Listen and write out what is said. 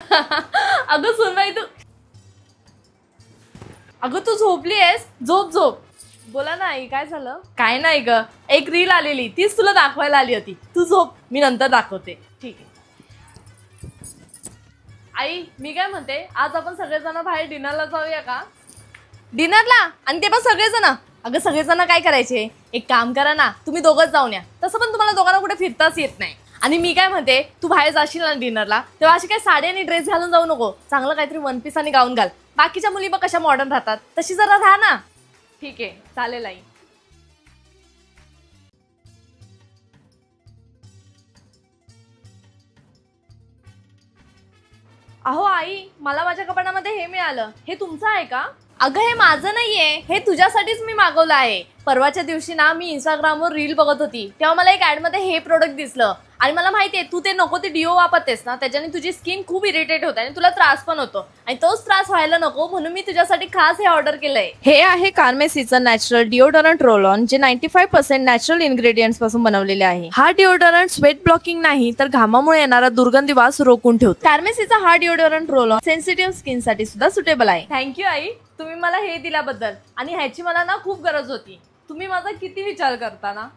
अगं सुनबाई तू झोपली आहेस? झोप झोप. बोला ना आई, काय झालं? काय नाही ग, एक रील आलेली, तीच तुला दाखवायला आली होती. तू झोप, मी नंतर दाखवते. ठीक आहे आई, मी काय म्हणते, आज आपण सगळेजण बाहेर डिनरला जाऊया का? डिनरला? आणि ते पण सगळेजण? अगं सगळेजण काय करायचे, एक काम करा ना, तुम्ही दोघंच जाऊन या. तसं पण तुम्हाला दोघांना कुठे फिरताच येत नाही. आणि मी काय म्हणते, तू बाहेर जाशील ना डिनरला, तेव्हा अशी काय साडी आणि ड्रेस घालून जाऊ नको. चांगलं काहीतरी वन पीस आणि गाऊन घाल. बाकीच्या मुली बघ कशा मॉडर्न राहतात, तशी जरा राहा ना. ठीक आहे, चालेल आई. अहो आई, मला माझ्या कपाटामध्ये हे मिळालं. हे तुमचं आहे का? अगं हे माझं नाहीये, हे तुझ्यासाठीच मी मागवलं आहे. परवाच्या दिवशी ना मी इंस्टाग्रामवर रील बघत होती, तेव्हा मला एक ऍड मध्ये हे प्रोडक्ट दिसलं. आणि मला माहितीये तू ते नको ते डिओ वापरतेस ना, त्याच्याने तुझी स्किन खूप इरिटेट होते आणि तुला त्रास पण होतो. आणि तोच त्रास व्हायला नको म्हणून मी तुझ्यासाठी खास हे ऑर्डर केलंय. हे आहे कार्मेसीचं नॅचरल डिओडरंट रोल ऑन, जे 95% नॅचरल इन्ग्रेडियंट्स पासून बनवलेले आहे. हा डिओडरंट स्वेट ब्लॉकिंग नाही, तर घामामुळे येणारा दुर्गंधी वास रोखून ठेवतो. कार्मेसीचा हा deodorant roll on sensitive skin साठी सुद्धा सुटेबल आहे. थँक्यू आई, तुम्ही मला हे दिल्याबद्दल. आणि ह्याची मला ना खूप गरज होती. तुम्ही माझा किती विचार करता ना.